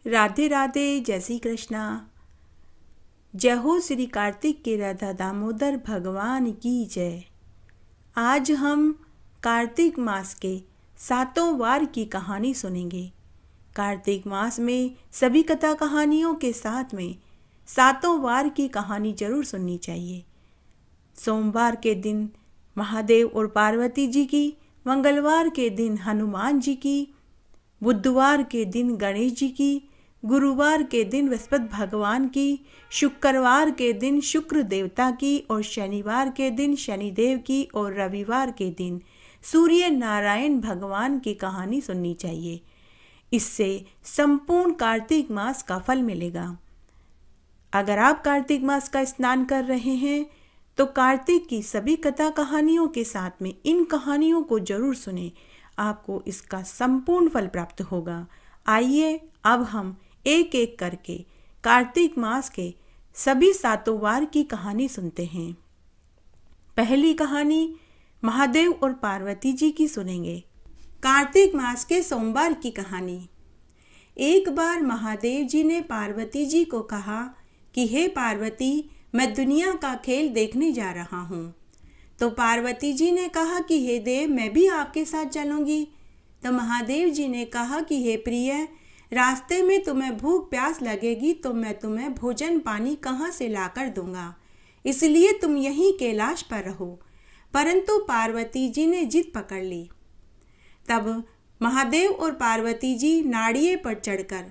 राधे राधे, जय श्री कृष्णा। जय हो श्री कार्तिक के राधा दामोदर भगवान की जय। आज हम कार्तिक मास के 7 वार की कहानी सुनेंगे। कार्तिक मास में सभी कथा कहानियों के साथ में 7 वार की कहानी जरूर सुननी चाहिए। सोमवार के दिन महादेव और पार्वती जी की, मंगलवार के दिन हनुमान जी की, बुधवार के दिन गणेश जी की, गुरुवार के दिन बृहस्पति भगवान की, शुक्रवार के दिन शुक्र देवता की और शनिवार के दिन शनिदेव की और रविवार के दिन सूर्य नारायण भगवान की कहानी सुननी चाहिए। इससे संपूर्ण कार्तिक मास का फल मिलेगा। अगर आप कार्तिक मास का स्नान कर रहे हैं तो कार्तिक की सभी कथा कहानियों के साथ में इन कहानियों को जरूर सुनें, आपको इसका संपूर्ण फल प्राप्त होगा। आइए अब हम एक एक करके कार्तिक मास के सभी 7 वार की कहानी सुनते हैं। पहली कहानी महादेव और पार्वती जी की सुनेंगे। कार्तिक मास के सोमवार की कहानी। एक बार महादेव जी ने पार्वती जी को कहा कि हे पार्वती, मैं दुनिया का खेल देखने जा रहा हूँ। तो पार्वती जी ने कहा कि हे देव, मैं भी आपके साथ चलूँगी। तो महादेव जी ने कहा कि हे प्रिय, रास्ते में तुम्हें भूख प्यास लगेगी तो मैं तुम्हें भोजन पानी कहाँ से लाकर दूंगा, इसलिए तुम यहीं कैलाश पर रहो। परंतु पार्वती जी ने जिद पकड़ ली। तब महादेव और पार्वती जी नाड़िए पर चढ़कर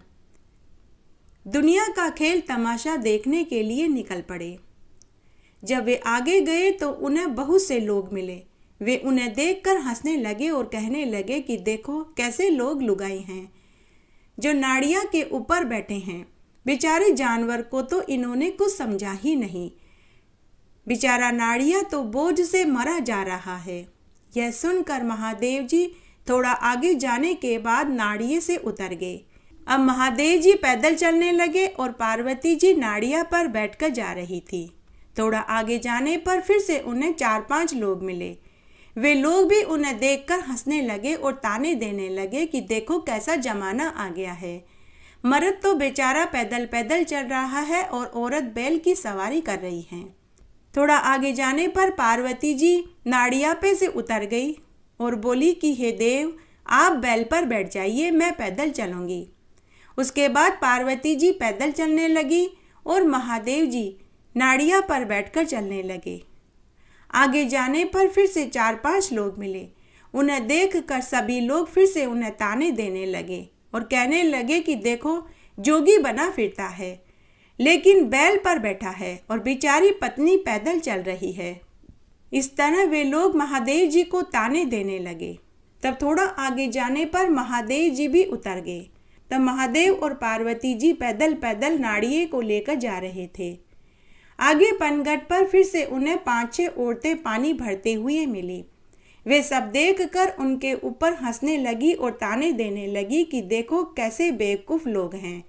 दुनिया का खेल तमाशा देखने के लिए निकल पड़े। जब वे आगे गए तो उन्हें बहुत से लोग मिले। वे उन्हें देखकर हंसने लगे और कहने लगे कि देखो कैसे लोग लुगाई हैं जो नाड़िया के ऊपर बैठे हैं। बेचारे जानवर को तो इन्होंने कुछ समझा ही नहीं। बेचारा नाड़िया तो बोझ से मरा जा रहा है। यह सुनकर महादेव जी थोड़ा आगे जाने के बाद नाड़िए से उतर गए। अब महादेव जी पैदल चलने लगे और पार्वती जी नाड़िया पर बैठकर जा रही थी। थोड़ा आगे जाने पर फिर से उन्हें 4-5 लोग मिले। वे लोग भी उन्हें देखकर हंसने लगे और ताने देने लगे कि देखो कैसा जमाना आ गया है। मर्द तो बेचारा पैदल पैदल चल रहा है और औरत बैल की सवारी कर रही है। थोड़ा आगे जाने पर पार्वती जी नाड़िया पे से उतर गई और बोली कि हे देव, आप बैल पर बैठ जाइए, मैं पैदल चलूँगी। उसके बाद पार्वती जी पैदल चलने लगी और महादेव जी नाड़िया पर बैठकर चलने लगे। आगे जाने पर फिर से 4-5 लोग मिले। उन्हें देखकर सभी लोग फिर से उन्हें ताने देने लगे और कहने लगे कि देखो जोगी बना फिरता है, लेकिन बैल पर बैठा है और बेचारी पत्नी पैदल चल रही है। इस तरह वे लोग महादेव जी को ताने देने लगे। तब थोड़ा आगे जाने पर महादेव जी भी उतर गए। तब महादेव और पार्वती जी पैदल पैदल नाड़िए को लेकर जा रहे थे। आगे पनघट पर फिर से उन्हें 5-6 औरतें पानी भरते हुए मिली। वे सब देखकर उनके ऊपर हंसने लगी और ताने देने लगी कि देखो कैसे बेवकूफ़ लोग हैं,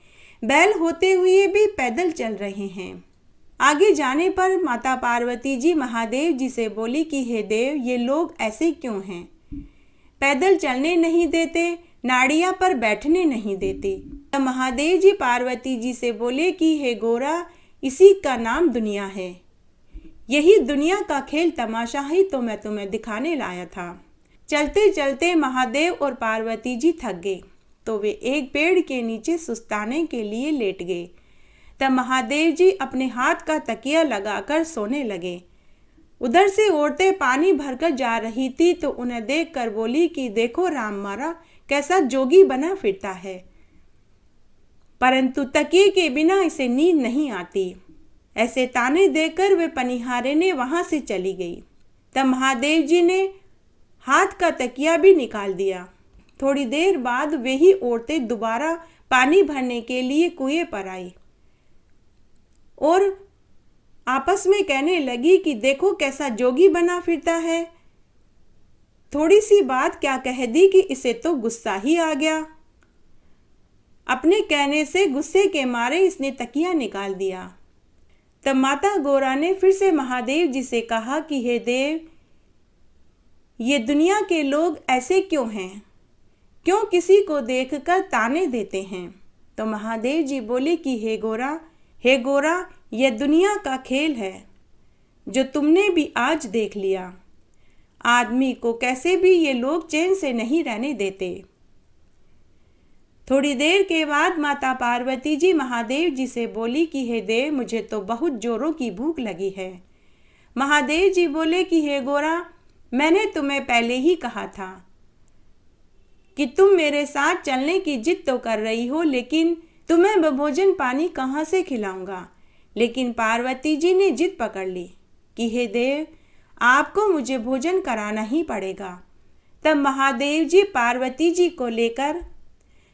बैल होते हुए भी पैदल चल रहे हैं। आगे जाने पर माता पार्वती जी महादेव जी से बोली कि हे देव, ये लोग ऐसे क्यों हैं, पैदल चलने नहीं देते, नाड़िया पर बैठने नहीं देते। तो महादेव जी पार्वती जी से बोले कि हे गोरा, इसी का नाम दुनिया है। यही दुनिया का खेल तमाशा ही तो मैं तुम्हें दिखाने लाया था। चलते चलते महादेव और पार्वती जी थक गए तो वे एक पेड़ के नीचे सुस्ताने के लिए लेट गए। तब महादेव जी अपने हाथ का तकिया लगाकर सोने लगे। उधर से औरतें पानी भरकर जा रही थी तो उन्हें देखकर बोली कि देखो राम मारा कैसा जोगी बना फिरता है, परंतु तकिए के बिना इसे नींद नहीं आती। ऐसे ताने देकर वे पनिहारे ने वहां से चली गई। तब महादेव जी ने हाथ का तकिया भी निकाल दिया। थोड़ी देर बाद वही औरतें दोबारा पानी भरने के लिए कुएं पर आई और आपस में कहने लगी कि देखो कैसा जोगी बना फिरता है। थोड़ी सी बात क्या कह दी कि इसे तो गुस्सा ही आ गया। अपने कहने से गुस्से के मारे इसने तकिया निकाल दिया। तब माता गौरा ने फिर से महादेव जी से कहा कि हे देव, ये दुनिया के लोग ऐसे क्यों हैं, क्यों किसी को देखकर ताने देते हैं। तो महादेव जी बोले कि हे गोरा, यह दुनिया का खेल है जो तुमने भी आज देख लिया। आदमी को कैसे भी ये लोग चैन से नहीं रहने देते। थोड़ी देर के बाद माता पार्वती जी महादेव जी से बोली कि हे देव, मुझे तो बहुत जोरों की भूख लगी है। महादेव जी बोले कि हे गोरा, मैंने तुम्हें पहले ही कहा था कि तुम मेरे साथ चलने की जिद तो कर रही हो, लेकिन तुम्हें मैं भोजन पानी कहाँ से खिलाऊंगा। लेकिन पार्वती जी ने जिद पकड़ ली कि हे देव, आपको मुझे भोजन कराना ही पड़ेगा। तब महादेव जी पार्वती जी को लेकर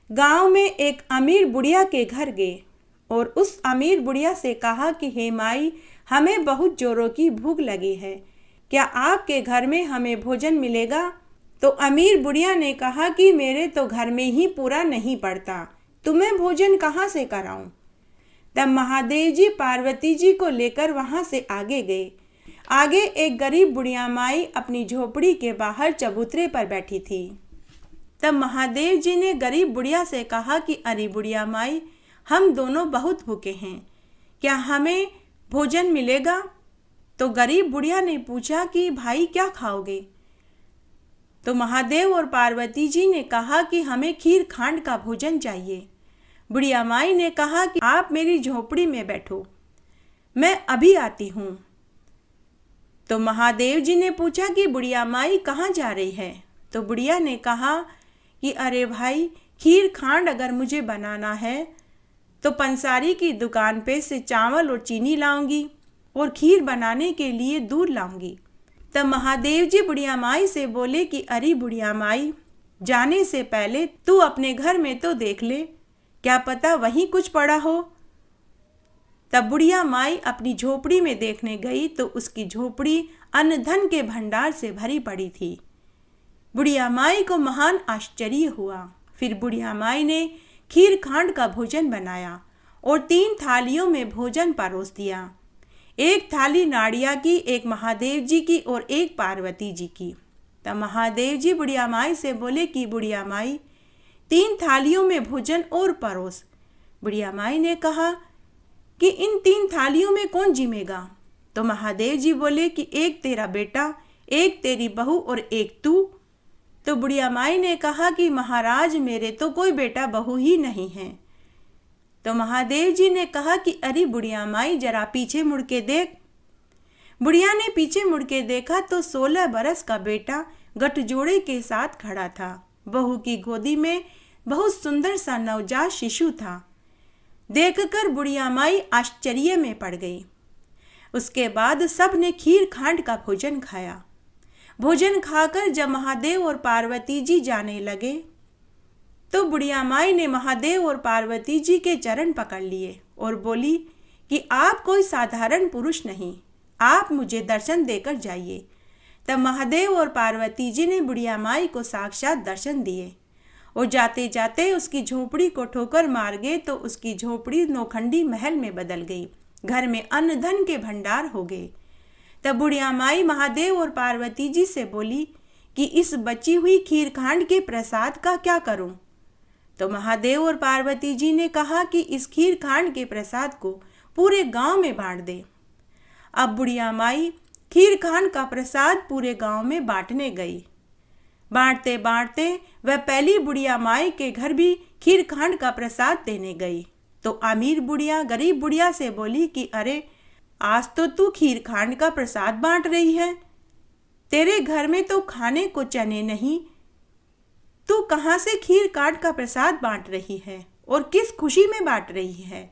गांव में एक अमीर बुढ़िया के घर गए और उस अमीर बुढ़िया से कहा कि हे माई, हमें बहुत जोरों की भूख लगी है, क्या आपके घर में हमें भोजन मिलेगा। तो अमीर बुढ़िया ने कहा कि मेरे तो घर में ही पूरा नहीं पड़ता, तुम्हें भोजन कहाँ से कराऊं। तब महादेव जी पार्वती जी को लेकर वहां से आगे गए। आगे एक गरीब बुढ़िया माई अपनी झोपड़ी के बाहर चबूतरे पर बैठी थी। तब महादेव जी ने गरीब बुढ़िया से कहा कि अरे बुढ़िया माई, हम दोनों बहुत भूखे हैं, क्या हमें भोजन मिलेगा। तो गरीब बुढ़िया ने पूछा कि भाई क्या खाओगे। तो महादेव और पार्वती जी ने कहा कि हमें खीर खांड का भोजन चाहिए। बुढ़िया माई ने कहा कि आप मेरी झोपड़ी में बैठो, मैं अभी आती हूँ। तो महादेव जी ने पूछा कि बुढ़िया माई कहाँ जा रही है। तो बुढ़िया ने कहा कि अरे भाई, खीर खांड अगर मुझे बनाना है तो पंसारी की दुकान पे से चावल और चीनी लाऊंगी और खीर बनाने के लिए दूध लाऊंगी। तब महादेव जी बुढ़िया माई से बोले कि अरे बुढ़िया माई, जाने से पहले तू अपने घर में तो देख ले, क्या पता वहीं कुछ पड़ा हो। तब बुढ़िया माई अपनी झोपड़ी में देखने गई तो उसकी झोपड़ी अन्न धन के भंडार से भरी पड़ी थी। बुढ़िया माई को महान आश्चर्य हुआ। फिर बुढ़िया माई ने खीर खांड का भोजन बनाया और 3 थालियों में भोजन परोस दिया। एक थाली नाड़िया की, एक महादेव जी की और एक पार्वती जी की। तब महादेव जी बुढ़िया माई से बोले कि बुढ़िया माई, 3 थालियों में भोजन और परोस। बुढ़िया माई ने कहा कि इन 3 थालियों में कौन जिमेगा। तो महादेव जी बोले कि एक तेरा बेटा, एक तेरी बहू और एक तू। तो बुढ़िया माई ने कहा कि महाराज, मेरे तो कोई बेटा बहू ही नहीं है। तो महादेव जी ने कहा कि अरे बुढ़िया माई, जरा पीछे मुड़ के देख। बुढ़िया ने पीछे मुड़ के देखा तो 16 बरस का बेटा गठजोड़े के साथ खड़ा था। बहू की गोदी में बहुत सुंदर सा नवजात शिशु था। देखकर बुढ़िया माई आश्चर्य में पड़ गई। उसके बाद सब ने खीर खांड का भोजन खाया। भोजन खाकर जब महादेव और पार्वती जी जाने लगे तो बुढ़िया माई ने महादेव और पार्वती जी के चरण पकड़ लिए और बोली कि आप कोई साधारण पुरुष नहीं, आप मुझे दर्शन देकर जाइए। तब महादेव और पार्वती जी ने बुढ़िया माई को साक्षात दर्शन दिए और जाते जाते उसकी झोपड़ी को ठोकर मार गए तो उसकी झोपड़ी नौखंडी महल में बदल गई। घर में अन्न धन के भंडार हो गए। तब बुढ़िया माई महादेव और पार्वती जी से बोली कि इस बची हुई खीर खांड के प्रसाद का क्या करूं। तो महादेव और पार्वती जी ने कहा कि इस खीर खांड के प्रसाद को पूरे गांव में बांट दे। अब बुढ़िया माई खीर खांड का प्रसाद पूरे गांव में बांटने गई। बांटते बांटते वह पहली बुढ़िया माई के घर भी खीर खांड का प्रसाद देने गई। तो अमीर बुढ़िया गरीब बुढ़िया से बोली कि अरे, आज तो तू खीर खांड का प्रसाद बांट रही है, तेरे घर में तो खाने को चने नहीं, तू कहाँ से खीर खांड का प्रसाद बांट रही है और किस खुशी में बांट रही है।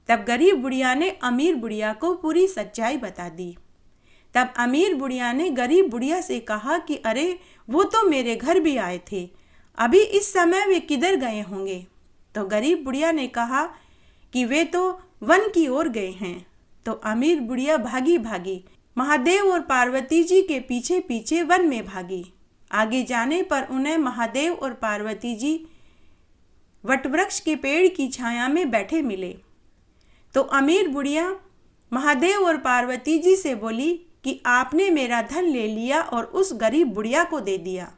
तब गरीब बुढ़िया ने अमीर बुढ़िया को पूरी सच्चाई बता दी। तब अमीर बुढ़िया ने गरीब बुढ़िया से कहा कि अरे, वो तो मेरे घर भी आए थे, अभी इस समय वे किधर गए होंगे। तो गरीब बुढ़िया ने कहा कि वे तो वन की ओर गए हैं। तो अमीर बुढ़िया भागी भागी महादेव और पार्वती जी के पीछे पीछे वन में भागी। आगे जाने पर उन्हें महादेव और पार्वती जी वटवृक्ष के पेड़ की छाया में बैठे मिले। तो अमीर बुढ़िया महादेव और पार्वती जी से बोली कि आपने मेरा धन ले लिया और उस गरीब बुढ़िया को दे दिया।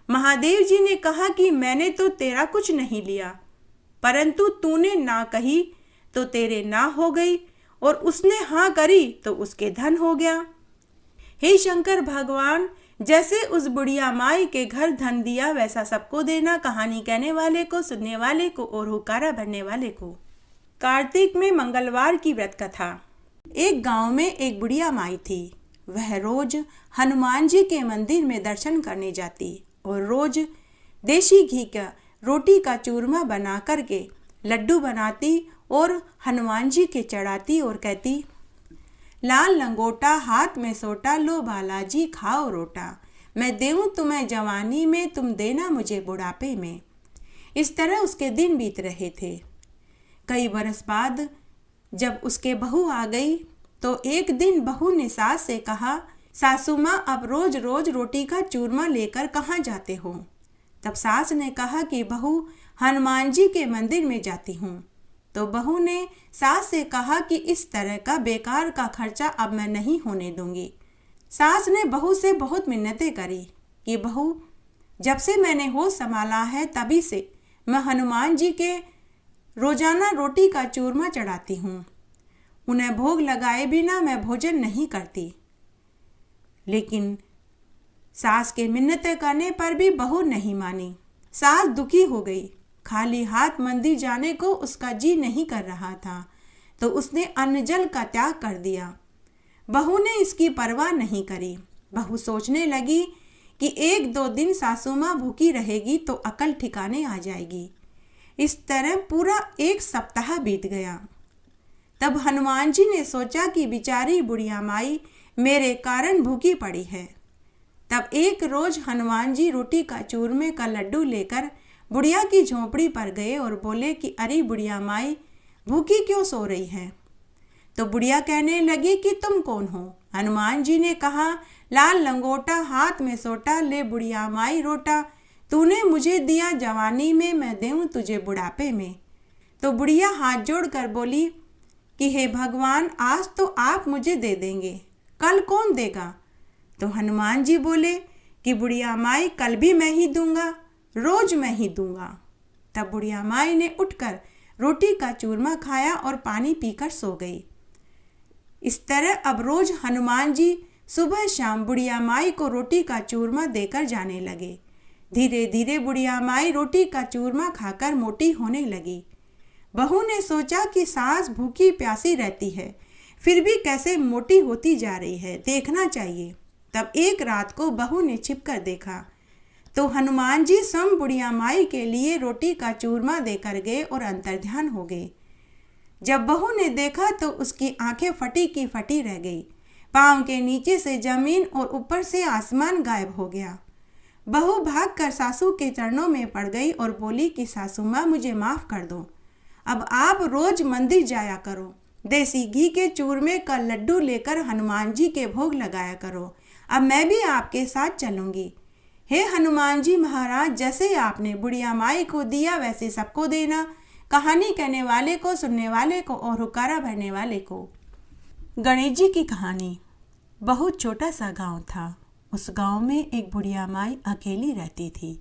महादेव जी ने कहा कि मैंने तो तेरा कुछ नहीं लिया, परंतु तूने ना कही तो तेरे ना हो गई, और उसने हाँ करी तो उसके धन हो गया। हे शंकर भगवान, जैसे उस बुढ़िया माई के घर धन दिया वैसा सबको देना, कहानी कहने वाले को, सुनने वाले को और हुकारा भरने वाले को। कार्तिक में मंगलवार की व्रत कथा। एक गांव में एक बुढ़िया माई थी। वह रोज हनुमान जी के मंदिर में दर्शन करने जाती और रोज देसी घी का रोटी का चूरमा बना करके लड्डू बनाती और हनुमान जी के चढ़ाती और कहती, लाल लंगोटा हाथ में सोटा, लो बालाजी खाओ रोटा, मैं देऊं तुम्हें जवानी में, तुम देना मुझे बुढ़ापे में। इस तरह उसके दिन बीत रहे थे। कई बरस बाद जब उसके बहू आ गई तो एक दिन बहू ने सास से कहा, सासू माँ अब रोज रोज रोटी का चूरमा लेकर कहाँ जाते हो? तब सास ने कहा कि बहू हनुमान जी के मंदिर में जाती हूँ। तो बहू ने सास से कहा कि इस तरह का बेकार का खर्चा अब मैं नहीं होने दूंगी। सास ने बहू से बहुत मिन्नतें करी कि बहू, जब से मैंने होश संभाला है तभी से मैं हनुमान जी के रोजाना रोटी का चूरमा चढ़ाती हूँ। उन्हें भोग लगाए बिना मैं भोजन नहीं करती। लेकिन सास के मिन्नतें करने पर भी बहू नहीं मानी। सास दुखी हो गई। खाली हाथ मंदिर जाने को उसका जी नहीं कर रहा था, तो उसने अन्न जल का त्याग कर दिया। बहू ने इसकी परवाह नहीं करी। बहू सोचने लगी कि एक दो दिन सासू माँ भूखी रहेगी तो अकल ठिकाने आ जाएगी। इस तरह पूरा एक सप्ताह बीत गया। तब हनुमान जी ने सोचा कि बेचारी बुढ़िया माई मेरे कारण भूखी पड़ी है। तब एक रोज हनुमान जी रोटी का चूरमे का लड्डू लेकर बुढ़िया की झोंपड़ी पर गए और बोले कि अरे बुढ़िया माई, भूखी क्यों सो रही है? तो बुढ़िया कहने लगी कि तुम कौन हो? हनुमान जी ने कहा, लाल लंगोटा हाथ में सोटा, ले बुढ़िया माई रोटा, तूने मुझे दिया जवानी में, मैं देऊं तुझे बुढ़ापे में। तो बुढ़िया हाथ जोड़कर बोली कि हे भगवान, आज तो आप मुझे दे देंगे, कल कौन देगा? तो हनुमान जी बोले कि बुढ़िया माई, कल भी मैं ही दूंगा, रोज मैं ही दूंगा। तब बुढ़िया माई ने उठकर रोटी का चूरमा खाया और पानी पीकर सो गई। इस तरह अब रोज हनुमान जी सुबह शाम बुढ़िया माई को रोटी का चूरमा देकर जाने लगे। धीरे धीरे बुढ़िया माई रोटी का चूरमा खाकर मोटी होने लगी। बहू ने सोचा कि सास भूखी प्यासी रहती है, फिर भी कैसे मोटी होती जा रही है, देखना चाहिए। तब एक रात को बहू ने छिपकर देखा तो हनुमान जी स्वयं बुढ़िया माई के लिए रोटी का चूरमा देकर गए और अंतर्ध्यान हो गए। जब बहू ने देखा तो उसकी आंखें फटी की फटी रह गई। पांव के नीचे से जमीन और ऊपर से आसमान गायब हो गया। बहू भागकर सासू के चरणों में पड़ गई और बोली कि सासू माँ, मुझे माफ़ कर दो। अब आप रोज मंदिर जाया करो, देसी घी के चूरमे का लड्डू लेकर हनुमान जी के भोग लगाया करो। अब मैं भी आपके साथ चलूंगी। हे हनुमान जी महाराज, जैसे आपने बुढ़िया माई को दिया वैसे सबको देना, कहानी कहने वाले को, सुनने वाले को और हुकारा भरने वाले को। गणेश जी की कहानी। बहुत छोटा सा गांव था। उस गांव में एक बुढ़िया माई अकेली रहती थी।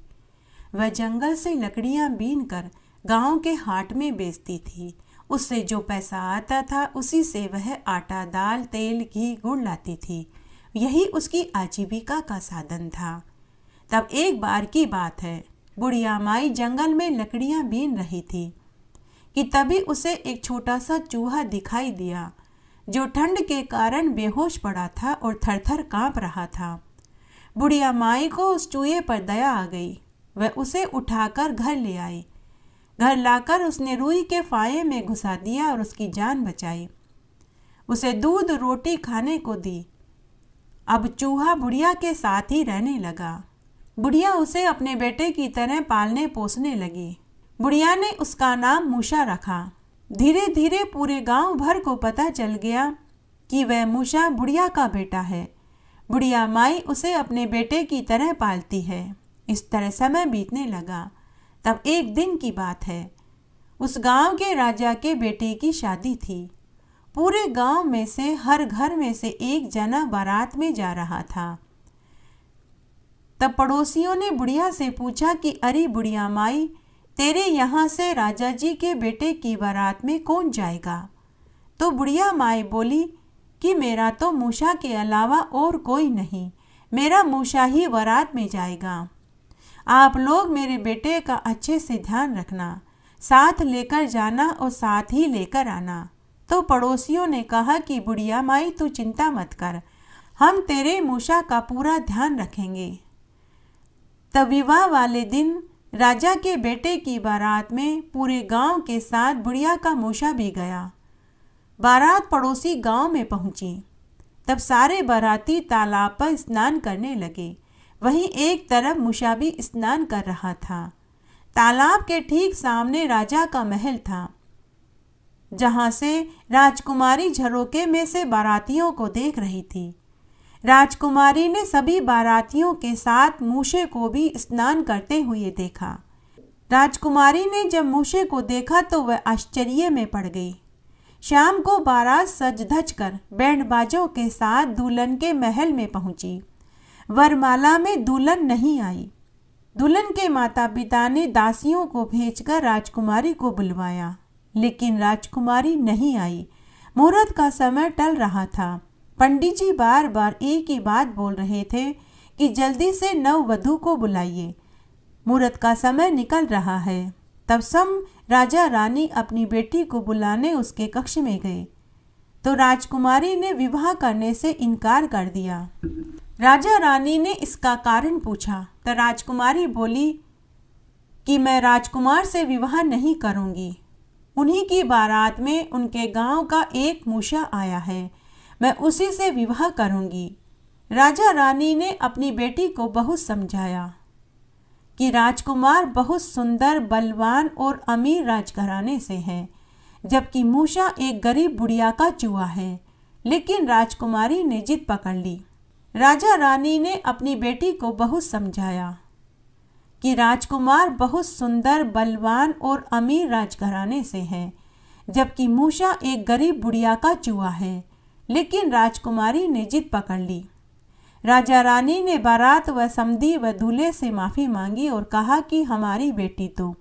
वह जंगल से लकड़ियां बीन कर गांव के हाट में बेचती थी। उससे जो पैसा आता था उसी से वह आटा, दाल, तेल, घी, गुड़ लाती थी। यही उसकी आजीविका का साधन था। तब एक बार की बात है, बुढ़िया माई जंगल में लकड़ियां बीन रही थी कि तभी उसे एक छोटा सा चूहा दिखाई दिया जो ठंड के कारण बेहोश पड़ा था और थरथर कांप रहा था। बुढ़िया माई को उस चूहे पर दया आ गई। वह उसे उठाकर घर ले आई। घर लाकर उसने रुई के फाये में घुसा दिया और उसकी जान बचाई। उसे दूध रोटी खाने को दी। अब चूहा बुढ़िया के साथ ही रहने लगा। बुढ़िया उसे अपने बेटे की तरह पालने पोसने लगी। बुढ़िया ने उसका नाम मूषा रखा। धीरे धीरे पूरे गांव भर को पता चल गया कि वह मूषा बुढ़िया का बेटा है। बुढ़िया माई उसे अपने बेटे की तरह पालती है। इस तरह समय बीतने लगा। तब एक दिन की बात है, उस गांव के राजा के बेटे की शादी थी। पूरे गांव में से हर घर में से एक जना बारात में जा रहा था। तब पड़ोसियों ने बुढ़िया से पूछा कि अरे बुढ़िया माई, तेरे यहाँ से राजा जी के बेटे की बारात में कौन जाएगा? तो बुढ़िया माई बोली कि मेरा तो मूसा के अलावा और कोई नहीं, मेरा मूसा ही बारात में जाएगा। आप लोग मेरे बेटे का अच्छे से ध्यान रखना, साथ लेकर जाना और साथ ही लेकर आना। तो पड़ोसियों ने कहा कि बुढ़िया माई तू चिंता मत कर, हम तेरे मूसा का पूरा ध्यान रखेंगे। तब विवाह वाले दिन राजा के बेटे की बारात में पूरे गांव के साथ बुढ़िया का मूसा भी गया। बारात पड़ोसी गांव में पहुंची। तब सारे बाराती तालाब पर स्नान करने लगे। वहीं एक तरफ मूसा भी स्नान कर रहा था। तालाब के ठीक सामने राजा का महल था, जहां से राजकुमारी झरोके में से बारातियों को देख रही थी। राजकुमारी ने सभी बारातियों के साथ मूसे को भी स्नान करते हुए देखा। राजकुमारी ने जब मूसे को देखा तो वह आश्चर्य में पड़ गई। शाम को बारात सज धज कर बैंड बाजों के साथ दुल्हन के महल में पहुंची। वरमाला में दुल्हन नहीं आई। दुल्हन के माता पिता ने दासियों को भेजकर राजकुमारी को बुलवाया, लेकिन राजकुमारी नहीं आई। मुहूर्त का समय टल रहा था। पंडित जी बार बार एक ही बात बोल रहे थे कि जल्दी से नववधू को बुलाइए, मुहूर्त का समय निकल रहा है। तब सब राजा रानी अपनी बेटी को बुलाने उसके कक्ष में गए, तो राजकुमारी ने विवाह करने से इनकार कर दिया। राजा रानी ने इसका कारण पूछा तो राजकुमारी बोली कि मैं राजकुमार से विवाह नहीं करूंगी। उन्हीं की बारात में उनके गांव का एक मूसा आया है, मैं उसी से विवाह करूंगी। राजा रानी ने अपनी बेटी को बहुत समझाया कि राजकुमार बहुत सुंदर, बलवान और अमीर राजघराने से है, जबकि मूसा एक गरीब बुढ़िया का चूहा है। लेकिन राजकुमारी ने जिद पकड़ ली। राजा रानी ने अपनी बेटी को बहुत समझाया कि राजकुमार बहुत सुंदर, बलवान और अमीर राजघराने से है, जबकि मूसा एक गरीब बुढ़िया का चूहा है। लेकिन राजकुमारी ने जिद पकड़ ली। राजा रानी ने बारात व समधी व दूल्हे से माफ़ी मांगी और कहा कि हमारी बेटी तो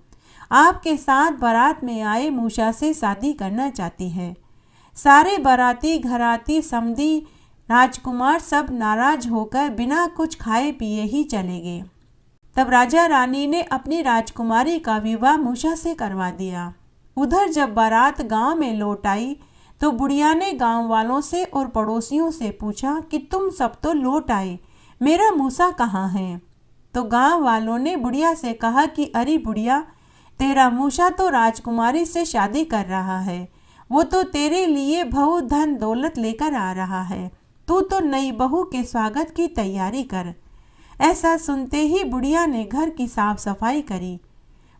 आपके साथ बारात में आए मूसा से शादी करना चाहती है। सारे बाराती, घराती, समधी, राजकुमार सब नाराज होकर बिना कुछ खाए पिए ही चले गए। तब राजा रानी ने अपनी राजकुमारी का विवाह मूसा से करवा दिया। उधर जब बारात गांव में लौट आई तो बुढ़िया ने गांव वालों से और पड़ोसियों से पूछा कि तुम सब तो लौट आए, मेरा मूसा कहाँ है? तो गांव वालों ने बुढ़िया से कहा कि अरे बुढ़िया, तेरा मूसा तो राजकुमारी से शादी कर रहा है, वो तो तेरे लिए बहुत धन दौलत लेकर आ रहा है, तू तो नई बहू के स्वागत की तैयारी कर। ऐसा सुनते ही बुढ़िया ने घर की साफ सफाई करी,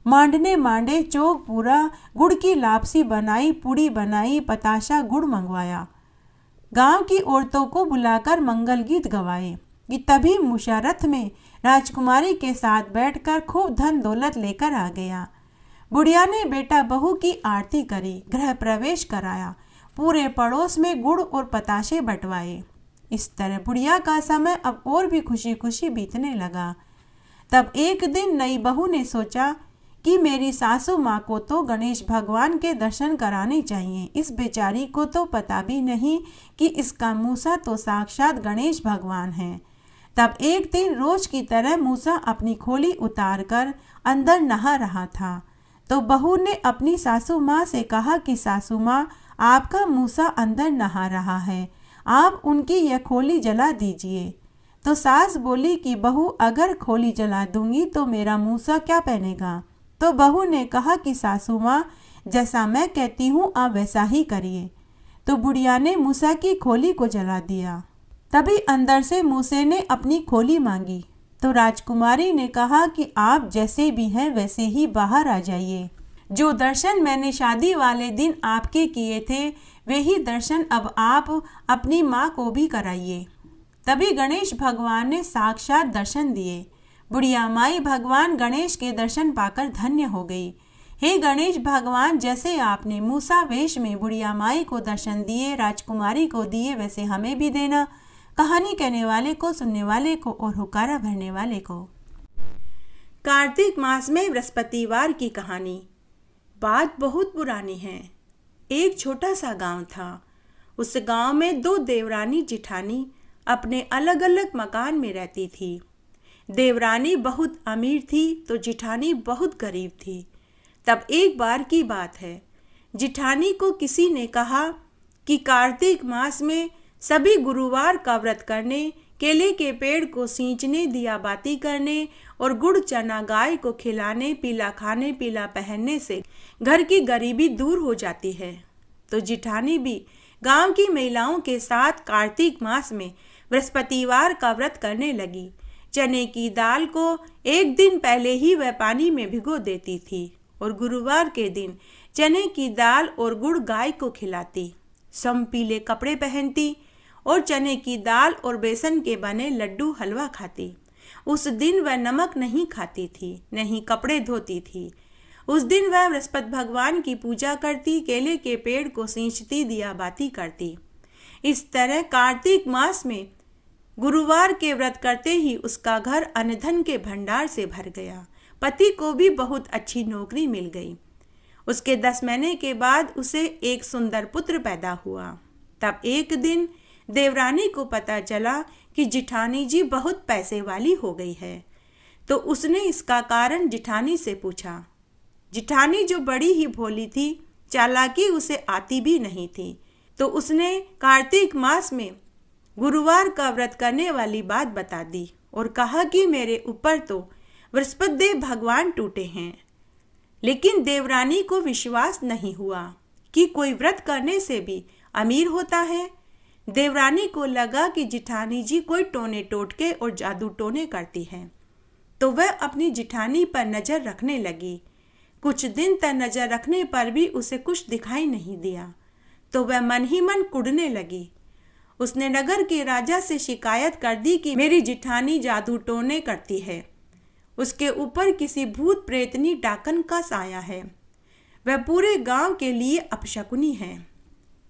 मांडने मांडे, चौक पूरा, गुड़ की लापसी बनाई, पूड़ी बनाई, पताशा गुड़ मंगवाया। गांव की औरतों को बुलाकर मंगल गीत गवाए कि तभी मूसा रथ में राजकुमारी के साथ बैठकर खूब धन दौलत लेकर आ गया। बुढ़िया ने बेटा बहू की आरती करी, गृह प्रवेश कराया, पूरे पड़ोस में गुड़ और पताशे बंटवाए। इस तरह बुढ़िया का समय अब और भी खुशी खुशी बीतने लगा। तब एक दिन नई बहू ने सोचा कि मेरी सासू माँ को तो गणेश भगवान के दर्शन कराने चाहिए। इस बेचारी को तो पता भी नहीं कि इसका मूसा तो साक्षात गणेश भगवान है। तब एक दिन रोज की तरह मूसा अपनी खोली उतार कर अंदर नहा रहा था। तो बहू ने अपनी सासू माँ से कहा कि सासू माँ, आपका मूसा अंदर नहा रहा है, आप उनकी यह खोली जला दीजिए। तो सास बोली कि बहू, अगर खोली जला दूंगी तो मेरा मूसा क्या पहनेगा? तो बहू ने कहा कि सासू माँ, जैसा मैं कहती हूँ आप वैसा ही करिए। तो बुढ़िया ने मूसा की खोली को जला दिया। तभी अंदर से मूसे ने अपनी खोली मांगी। तो राजकुमारी ने कहा कि आप जैसे भी हैं वैसे ही बाहर आ जाइए। जो दर्शन मैंने शादी वाले दिन आपके किए थे वही दर्शन अब आप अपनी माँ को भी कराइए। तभी गणेश भगवान ने साक्षात दर्शन दिए। बुढ़िया माई भगवान गणेश के दर्शन पाकर धन्य हो गई। हे गणेश भगवान, जैसे आपने मूसा वेश में बुढ़िया माई को दर्शन दिए, राजकुमारी को दिए, वैसे हमें भी देना। कहानी कहने वाले को, सुनने वाले को और हुकारा भरने वाले को। कार्तिक मास में बृहस्पतिवार की कहानी। बात बहुत पुरानी है। एक छोटा सा गांव था। उस गांव में दो देवरानी जिठानी अपने अलग अलग मकान में रहती थी। देवरानी बहुत अमीर थी तो जिठानी बहुत गरीब थी। तब एक बार की बात है, जिठानी को किसी ने कहा कि कार्तिक मास में सभी गुरुवार का व्रत करने, केले के पेड़ को सींचने, दिया बाती करने और गुड़ चना गाय को खिलाने, पीला खाने पीला पहनने से घर की गरीबी दूर हो जाती है। तो जिठानी भी गांव की महिलाओं के साथ कार्तिक मास में बृहस्पतिवार का व्रत करने लगी। चने की दाल को एक दिन पहले ही वह पानी में भिगो देती थी और गुरुवार के दिन चने की दाल और गुड़ गाय को खिलाती। सम पीले कपड़े पहनती और चने की दाल और बेसन के बने लड्डू हलवा खाती। उस दिन वह नमक नहीं खाती थी, नहीं कपड़े धोती थी। उस दिन वह बृहस्पति भगवान की पूजा करती, केले के पेड़ को सींचती, दिया बाती करती। इस तरह कार्तिक मास में गुरुवार के व्रत करते ही उसका घर अन्न-धन के भंडार से भर गया। पति को भी बहुत अच्छी नौकरी मिल गई। उसके 10 महीने के बाद उसे एक सुंदर पुत्र पैदा हुआ। तब एक दिन देवरानी को पता चला कि जिठानी जी बहुत पैसे वाली हो गई है। तो उसने इसका कारण जिठानी से पूछा। जिठानी जो बड़ी ही भोली थी, चालाकी उसे आती भी नहीं थी, तो उसने कार्तिक मास में गुरुवार का व्रत करने वाली बात बता दी और कहा कि मेरे ऊपर तो बृहस्पति देव भगवान टूटे हैं। लेकिन देवरानी को विश्वास नहीं हुआ कि कोई व्रत करने से भी अमीर होता है। देवरानी को लगा कि जिठानी जी कोई टोने टोटके और जादू टोने करती है, तो वह अपनी जिठानी पर नज़र रखने लगी। कुछ दिन तक नज़र रखने पर भी उसे कुछ दिखाई नहीं दिया, तो वह मन ही मन कुढ़ने लगी। उसने नगर के राजा से शिकायत कर दी कि मेरी जिठानी जादू टोने करती है, उसके ऊपर किसी भूत प्रेतनी डाकन का साया है, वह पूरे गांव के लिए अपशकुनी है।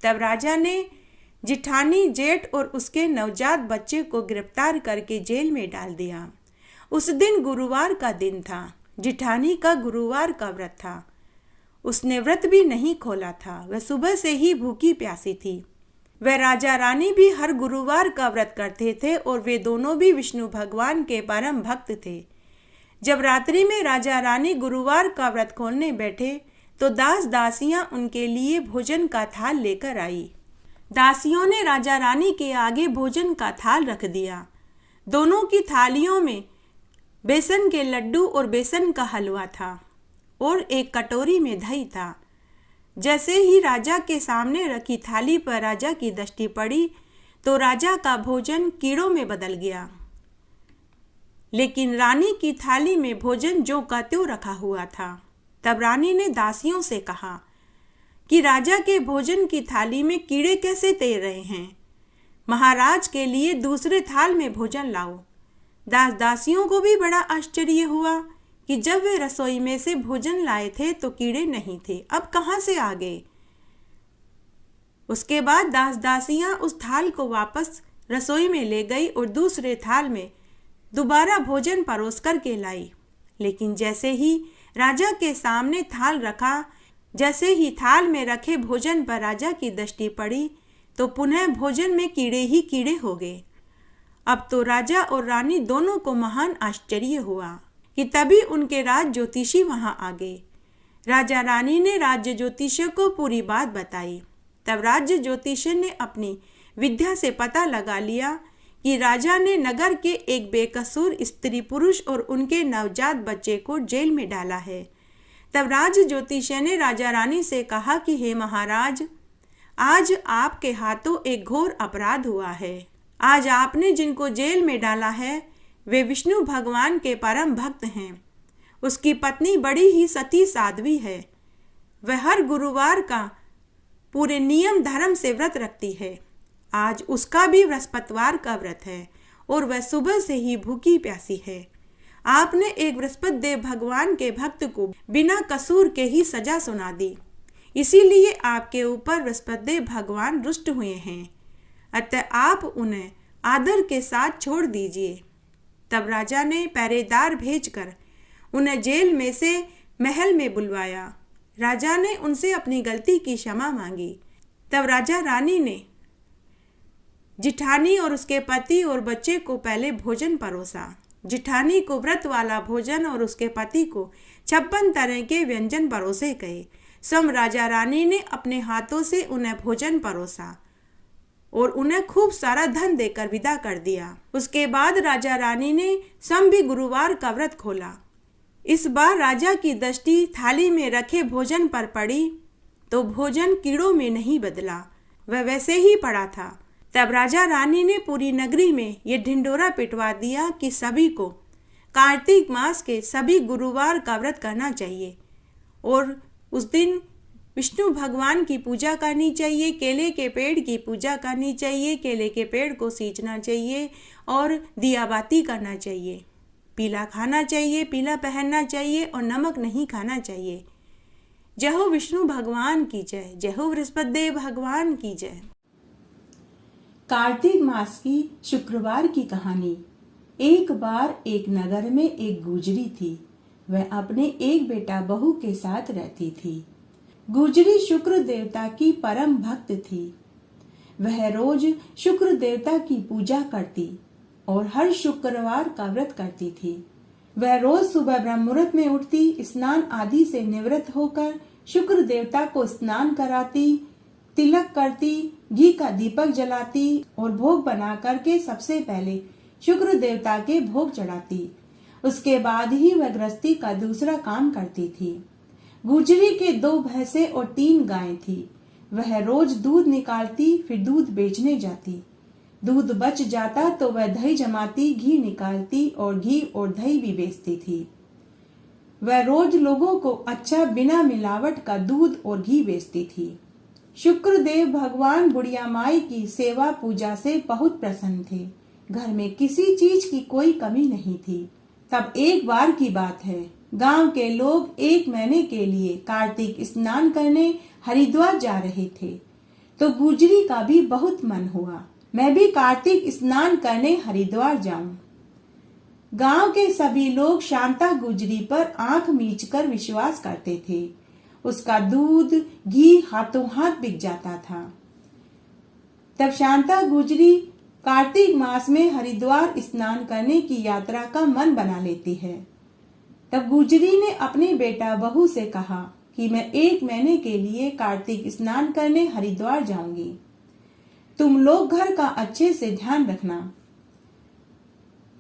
तब राजा ने जिठानी, जेठ और उसके नवजात बच्चे को गिरफ्तार करके जेल में डाल दिया। उस दिन गुरुवार का दिन था। जिठानी का गुरुवार का व्रत था। उसने व्रत भी नहीं खोला था। वह सुबह से ही भूखी प्यासी थी। वह राजा रानी भी हर गुरुवार का व्रत करते थे और वे दोनों भी विष्णु भगवान के परम भक्त थे। जब रात्रि में राजा रानी गुरुवार का व्रत खोलने बैठे तो दास दासियां उनके लिए भोजन का थाल लेकर आई। दासियों ने राजा रानी के आगे भोजन का थाल रख दिया। दोनों की थालियों में बेसन के लड्डू और बेसन का हलवा था और एक कटोरी में दही था। जैसे ही राजा के सामने रखी थाली पर राजा की दृष्टि पड़ी तो राजा का भोजन कीड़ों में बदल गया। लेकिन रानी की थाली में भोजन जो का त्यों रखा हुआ था। तब रानी ने दासियों से कहा कि राजा के भोजन की थाली में कीड़े कैसे तैर रहे हैं, महाराज के लिए दूसरे थाल में भोजन लाओ। दास दासियों को भी बड़ा आश्चर्य हुआ कि जब वे रसोई में से भोजन लाए थे तो कीड़े नहीं थे, अब कहाँ से आ गए। उसके बाद दास दासियां उस थाल को वापस रसोई में ले गई और दूसरे थाल में दोबारा भोजन परोस कर के लाई। लेकिन जैसे ही राजा के सामने थाल रखा, जैसे ही थाल में रखे भोजन पर राजा की दृष्टि पड़ी तो पुनः भोजन में कीड़े ही कीड़े हो गए। अब तो राजा और रानी दोनों को महान आश्चर्य हुआ कि तभी उनके राज ज्योतिषी वहां आ गए। राजा रानी ने राज्य ज्योतिषी को पूरी बात बताई। तब राज्य ज्योतिषी ने अपनी विद्या से पता लगा लिया कि राजा ने नगर के एक बेकसूर स्त्री पुरुष और उनके नवजात बच्चे को जेल में डाला है। तब राज ज्योतिषी ने राजा रानी से कहा कि हे महाराज, आज आपके हाथों एक घोर अपराध हुआ है। आज आपने जिनको जेल में डाला है वे विष्णु भगवान के परम भक्त हैं। उसकी पत्नी बड़ी ही सती साध्वी है। वह हर गुरुवार का पूरे नियम धर्म से व्रत रखती है। आज उसका भी बृहस्पतिवार का व्रत है और वह सुबह से ही भूखी प्यासी है। आपने एक बृहस्पति देव भगवान के भक्त को बिना कसूर के ही सजा सुना दी, इसीलिए आपके ऊपर बृहस्पति देव भगवान रुष्ट हुए हैं। अतः आप उन्हें आदर के साथ छोड़ दीजिए। तब राजा ने पहरेदार भेजकर उन्हें जेल में से महल में बुलवाया। राजा ने उनसे अपनी गलती की क्षमा मांगी। तब राजा रानी ने जिठानी और उसके पति और बच्चे को पहले भोजन परोसा। जिठानी को व्रत वाला भोजन और उसके पति को 56 तरह के व्यंजन परोसे गए। स्वयं राजा रानी ने अपने हाथों से उन्हें भोजन परोसा और उन्हें खूब सारा धन देकर विदा कर दिया। उसके बाद राजा रानी ने स्वयं भी गुरुवार का व्रत खोला। इस बार राजा की दृष्टि थाली में रखे भोजन पर पड़ी तो भोजन कीड़ों में नहीं बदला, वह वैसे ही पड़ा था। तब राजा रानी ने पूरी नगरी में ये ढिंढोरा पिटवा दिया कि सभी को कार्तिक मास के सभी गुरुवार का व्रत करना चाहिए और उस दिन विष्णु भगवान की पूजा करनी चाहिए, केले के पेड़ की पूजा करनी चाहिए, केले के पेड़ को सींचना चाहिए और दिया बाती करना चाहिए, पीला खाना चाहिए, पीला पहनना चाहिए और नमक नहीं खाना चाहिए। जय हो विष्णु भगवान की जय, जय हो बृहस्पति देव भगवान की जय। कार्तिक मास की शुक्रवार की कहानी। एक बार एक नगर में एक गुजरी थी। वह अपने एक बेटा बहू के साथ रहती थी। गुजरी शुक्र देवता की परम भक्त थी। वह रोज शुक्र देवता की पूजा करती और हर शुक्रवार का व्रत करती थी। वह रोज सुबह ब्रह्म मुहूर्त में उठती, स्नान आदि से निवृत्त होकर शुक्र देवता को स्नान कराती, तिलक करती, घी का दीपक जलाती और भोग बना करके सबसे पहले शुक्र देवता के भोग चढ़ाती। उसके बाद ही वह गृहस्थी का दूसरा काम करती थी। गुजरी के 2 भैंसें और 3 गायें थी। वह रोज दूध निकालती, फिर दूध बेचने जाती। दूध बच जाता तो वह दही जमाती, घी निकालती और घी और दही भी बेचती थी। वह रोज लोगों को अच्छा बिना मिलावट का दूध और घी बेचती थी। शुक्रदेव भगवान बुढ़िया माई की सेवा पूजा से बहुत प्रसन्न थे। घर में किसी चीज की कोई कमी नहीं थी। तब एक बार की बात है, गांव के लोग 1 महीने के लिए कार्तिक स्नान करने हरिद्वार जा रहे थे। तो गुजरी का भी बहुत मन हुआ, मैं भी कार्तिक स्नान करने हरिद्वार जाऊं। गांव के सभी लोग शांता गुजरी पर आंख मीचकर विश्वास करते थे। उसका दूध घी हाथों हाथ बिक जाता था। तब शांता गुजरी कार्तिक मास में हरिद्वार स्नान करने की यात्रा का मन बना लेती है। तब गुजरी ने अपने बेटा बहू से कहा कि मैं 1 महीने के लिए कार्तिक स्नान करने हरिद्वार जाऊंगी। तुम लोग घर का अच्छे से ध्यान रखना।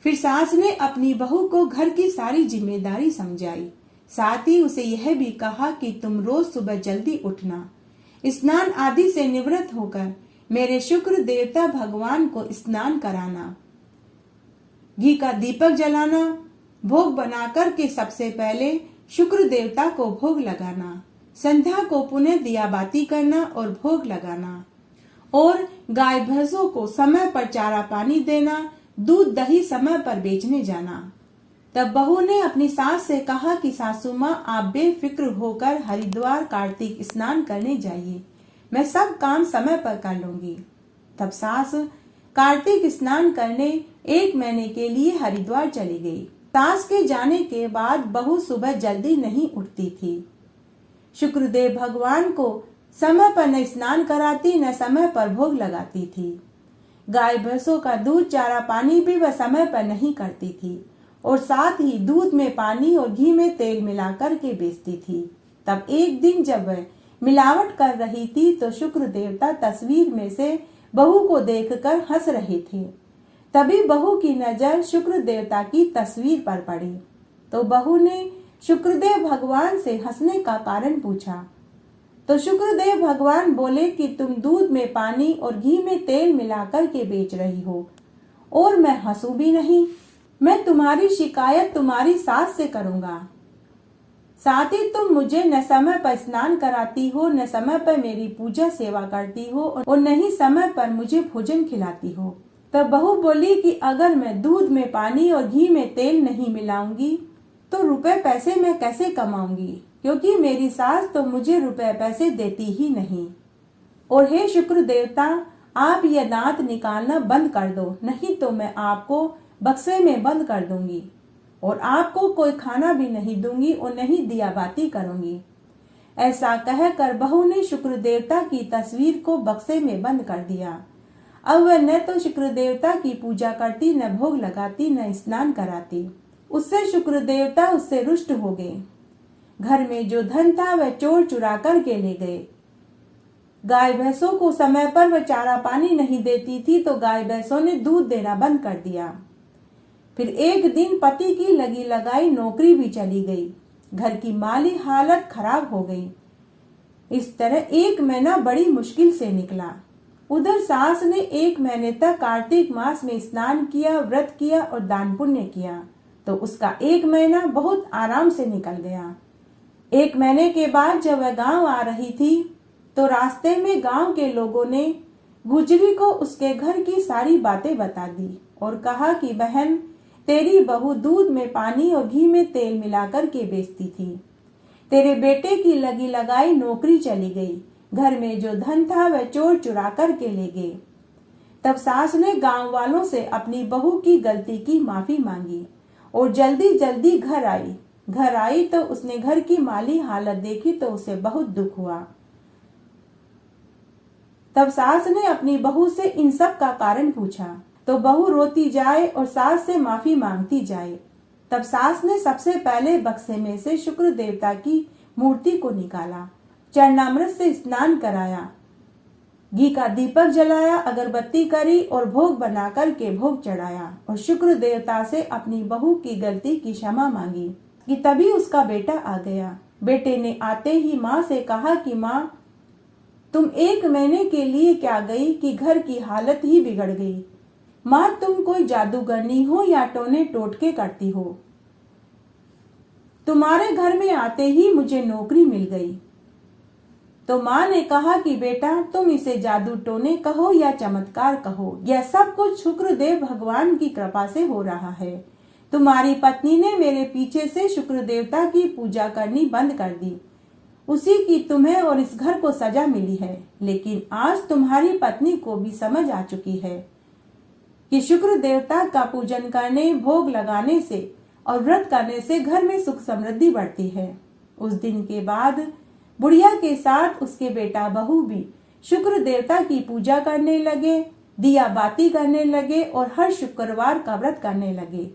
फिर सास ने अपनी बहू को घर की सारी जिम्मेदारी समझाई। साथ ही उसे यह भी कहा कि तुम रोज सुबह जल्दी उठना, स्नान आदि से निवृत्त होकर मेरे शुक्र देवता भगवान को स्नान कराना, घी का दीपक जलाना, भोग बनाकर के सबसे पहले शुक्र देवता को भोग लगाना, संध्या को पुनः दिया बाती करना और भोग लगाना और गाय भैंसों को समय पर चारा पानी देना, दूध दही समय पर बेचने जाना। तब बहू ने अपनी सास से कहा कि सासू माँ आप बेफिक्र होकर हरिद्वार कार्तिक स्नान करने जाइए, मैं सब काम समय पर कर लूंगी। तब सास कार्तिक स्नान करने 1 महीने के लिए हरिद्वार चली गई। सास के जाने के बाद बहू सुबह जल्दी नहीं उठती थी। शुक्रदेव भगवान को समय पर न स्नान कराती न समय पर भोग लगाती थी। गाय भैंसों का दूध चारा पानी भी वह समय पर नहीं करती थी और साथ ही दूध में पानी और घी में तेल मिलाकर के बेचती थी। तब एक दिन जब वह मिलावट कर रही थी तो शुक्र देवता तस्वीर में से बहू को देखकर हंस रहे थे। तभी बहू की नजर शुक्र देवता की तस्वीर पर पड़ी तो बहू ने शुक्रदेव भगवान से हंसने का कारण पूछा। तो शुक्रदेव भगवान बोले कि तुम दूध में पानी और घी में तेल मिलाकर के बेच रही हो और मैं हंसू भी नहीं। मैं तुम्हारी शिकायत तुम्हारी सास से करूंगा। साथ ही तुम मुझे न समय पर स्नान कराती हो, न समय पर मेरी पूजा सेवा करती हो और न ही समय पर मुझे भोजन खिलाती हो। तब बहू बोली कि अगर मैं दूध में पानी और घी में तेल नहीं मिलाऊंगी तो रुपए पैसे मैं कैसे कमाऊंगी, क्योंकि मेरी सास तो मुझे रुपए पैसे देती ही नहीं। और हे शुक्र देवता, आप ये दांत निकालना बंद कर दो, नहीं तो मैं आपको बक्से में बंद कर दूंगी। और आपको कोई खाना भी नहीं दूंगी और नहीं दिया बाती करूंगी। ऐसा कहकर बहू ने शुक्र देवता की तस्वीर को बक्से में बंद कर दिया। अब वह न तो शुक्र देवता की पूजा करती, न भोग लगाती, न स्नान कराती। उससे शुक्र देवता उससे रुष्ट हो गए। घर में जो धन था वह चोर चुरा कर के ले गए। गाय भैंसों को समय पर वह चारा पानी नहीं देती थी तो गाय भैंसों ने दूध देना बंद कर दिया। फिर एक दिन पति की लगी लगाई नौकरी भी चली गई। घर की माली हालत खराब हो गई। इस तरह एक महीना बड़ी मुश्किल से निकला। उधर सास ने 1 महीने तक कार्तिक मास में स्नान किया, व्रत किया और दान पुण्य किया, तो उसका 1 महीना बहुत आराम से निकल गया। 1 महीने के बाद जब वह गांव आ रही थी तो रास्ते में गांव के लोगों ने गुजरी को उसके घर की सारी बातें बता दी और कहा कि बहन, तेरी बहू दूध में पानी और घी में तेल मिलाकर के बेचती थी। तेरे बेटे की लगी लगाई नौकरी चली गई। घर में जो धन था वह चोर चुरा कर के ले गए। तब सास ने गांव वालों से अपनी बहू की गलती की माफी मांगी और जल्दी जल्दी घर आई तो उसने घर की माली हालत देखी तो उसे बहुत दुख हुआ। तब सास ने अपनी बहू से इन सब का कारण पूछा तो बहू रोती जाए और सास से माफी मांगती जाए। तब सास ने सबसे पहले बक्से में से शुक्र देवता की मूर्ति को निकाला, चरणामृत से स्नान कराया, घी का दीपक जलाया, अगरबत्ती करी और भोग बना कर के भोग चढ़ाया और शुक्र देवता से अपनी बहू की गलती की क्षमा मांगी कि तभी उसका बेटा आ गया। बेटे ने आते ही माँ से कहा कि माँ, तुम 1 महीने के लिए क्या गई कि घर की हालत ही बिगड़ गई। माँ, तुम कोई जादूगरनी हो या टोने टोटके करती हो। तुम्हारे घर में आते ही मुझे नौकरी मिल गई। तो माँ ने कहा कि बेटा, तुम इसे जादू टोने कहो या चमत्कार कहो, यह सब कुछ शुक्रदेव भगवान की कृपा से हो रहा है। तुम्हारी पत्नी ने मेरे पीछे से शुक्र देवता की पूजा करनी बंद कर दी, उसी की तुम्हें और इस घर को सजा मिली है। लेकिन आज तुम्हारी पत्नी को भी समझ आ चुकी है कि शुक्र देवता का पूजन करने, भोग लगाने से और व्रत करने से घर में सुख समृद्धि बढ़ती है। उस दिन के बाद बुढ़िया के साथ उसके बेटा बहू भी शुक्र देवता की पूजा करने लगे, दिया बाती करने लगे और हर शुक्रवार का व्रत करने लगे।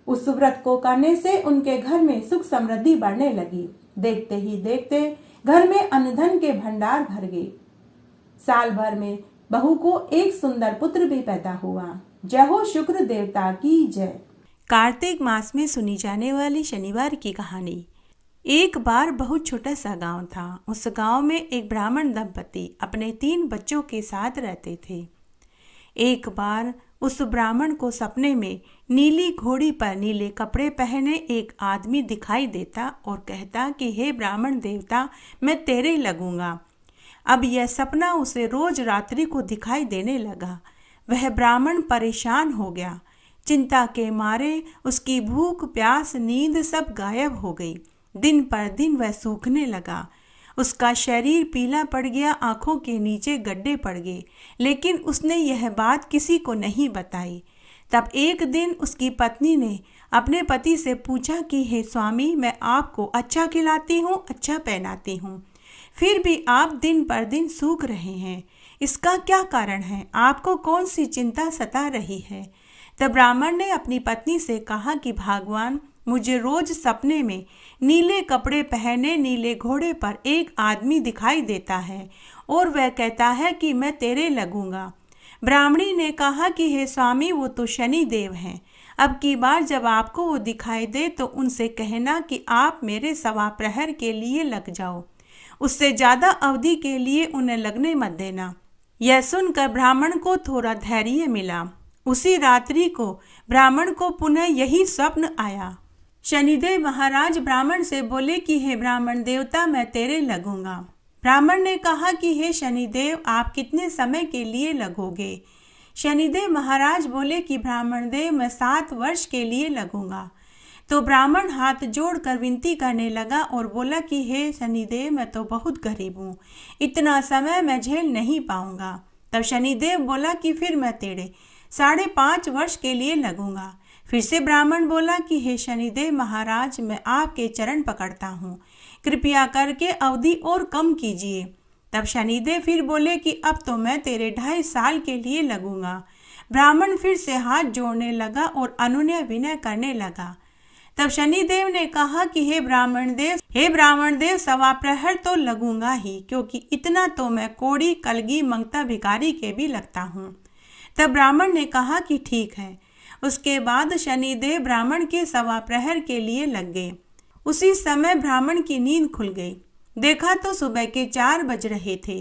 उस व्रत को करने से उनके घर में सुख समृद्धि बढ़ने लगी। देखते ही देखते घर में अन्न धन के भंडार भर गए। साल भर में बहू को एक सुंदर पुत्र भी पैदा हुआ। जय हो शुक्र देवता की जय। कार्तिक मास में सुनी जाने वाली शनिवार की कहानी। एक बार बहुत छोटा सा गांव था। उस गांव में एक ब्राह्मण दंपति अपने 3 बच्चों के साथ रहते थे। एक बार उस ब्राह्मण को सपने में नीली घोड़ी पर नीले कपड़े पहने एक आदमी दिखाई देता और कहता कि हे ब्राह्मण देवता, मैं तेरे लगूंगा। अब यह सपना उसे रोज रात्रि को दिखाई देने लगा। वह ब्राह्मण परेशान हो गया। चिंता के मारे उसकी भूख, प्यास, नींद सब गायब हो गई। दिन पर दिन वह सूखने लगा। उसका शरीर पीला पड़ गया, आंखों के नीचे गड्ढे पड़ गए, लेकिन उसने यह बात किसी को नहीं बताई। तब एक दिन उसकी पत्नी ने अपने पति से पूछा कि हे स्वामी, मैं आपको अच्छा खिलाती हूँ, अच्छा पहनाती हूँ, फिर भी आप दिन पर दिन सूख रहे हैं। इसका क्या कारण है? आपको कौन सी चिंता सता रही है? तब ब्राह्मण ने अपनी पत्नी से कहा कि भगवान, मुझे रोज सपने में नीले कपड़े पहने नीले घोड़े पर एक आदमी दिखाई देता है और वह कहता है कि मैं तेरे लगूंगा। ब्राह्मणी ने कहा कि हे स्वामी, वो तो शनि देव हैं। अब की बार जब आपको वो दिखाई दे तो उनसे कहना कि आप मेरे 1.25 प्रहर के लिए लग जाओ, उससे ज़्यादा अवधि के लिए उन्हें लगने मत देना। यह सुनकर ब्राह्मण को थोड़ा धैर्य मिला। उसी रात्रि को ब्राह्मण को पुनः यही स्वप्न आया। शनिदेव महाराज ब्राह्मण से बोले कि हे ब्राह्मण देवता, मैं तेरे लगूंगा। ब्राह्मण ने कहा कि हे शनिदेव, आप कितने समय के लिए लगोगे? शनिदेव महाराज बोले कि ब्राह्मण देव, मैं 7 वर्ष के लिए लगूंगा। तो ब्राह्मण हाथ जोड़कर विनती करने लगा और बोला कि हे शनिदेव, मैं तो बहुत गरीब हूँ, इतना समय मैं झेल नहीं पाऊंगा। तब शनिदेव बोला कि फिर मैं तेरे 5.5 वर्ष के लिए लगूंगा। फिर से ब्राह्मण बोला कि हे शनिदेव महाराज, मैं आपके चरण पकड़ता हूँ, कृपया करके अवधि और कम कीजिए। तब शनिदेव फिर बोले कि अब तो मैं तेरे 2.5 साल के लिए लगूंगा। ब्राह्मण फिर से हाथ जोड़ने लगा और अनुनय विनय करने लगा। तब शनिदेव ने कहा कि हे ब्राह्मण देव, 1.25 प्रहर तो लगूंगा ही, क्योंकि इतना तो मैं कोड़ी, कलगी, मंगता, भिखारी के भी लगता हूँ। तब ब्राह्मण ने कहा कि ठीक है। उसके बाद शनिदेव ब्राह्मण के 1.25 प्रहर के लिए लग गए। उसी समय ब्राह्मण की नींद खुल गई। देखा तो सुबह के 4 बज रहे थे।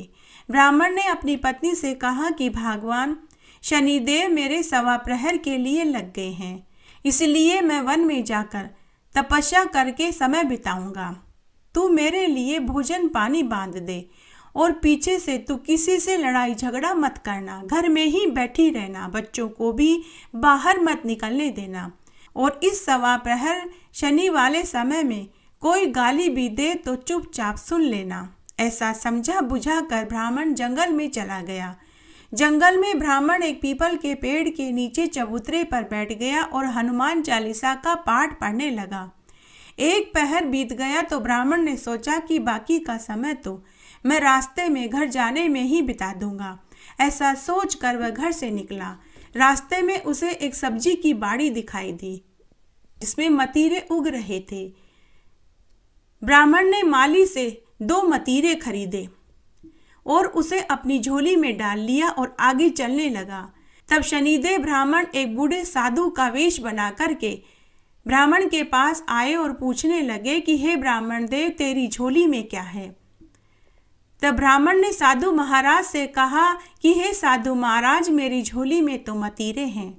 ब्राह्मण ने अपनी पत्नी से कहा कि भगवान शनिदेव मेरे 1.25 प्रहर के लिए लग गए हैं, इसलिए मैं वन में जाकर तपस्या करके समय बिताऊंगा। तू मेरे लिए भोजन पानी बांध दे और पीछे से तू किसी से लड़ाई झगड़ा मत करना, घर में ही बैठी रहना, बच्चों को भी बाहर मत निकलने देना। और इस 1.25 प्रहर शनि वाले समय में कोई गाली भी दे तो चुपचाप सुन लेना। ऐसा समझा बुझा कर ब्राह्मण जंगल में चला गया। जंगल में ब्राह्मण एक पीपल के पेड़ के नीचे चबूतरे पर बैठ गया और हनुमान चालीसा का पाठ पढ़ने लगा। 1 पहर बीत गया तो ब्राह्मण ने सोचा कि बाकी का समय तो मैं रास्ते में घर जाने में ही बिता दूंगा। ऐसा सोचकर वह घर से निकला। रास्ते में उसे एक सब्जी की बाड़ी दिखाई दी जिसमें मतीरे उग रहे थे। ब्राह्मण ने माली से 2 मतीरे खरीदे और उसे अपनी झोली में डाल लिया और आगे चलने लगा। तब शनिदेव ब्राह्मण एक बूढ़े साधु का वेश बना करके ब्राह्मण के पास आए और पूछने लगे कि हे ब्राह्मण देव, तेरी झोली में क्या है? तब ब्राह्मण ने साधु महाराज से कहा कि हे साधु महाराज, मेरी झोली में तो मतीरे हैं।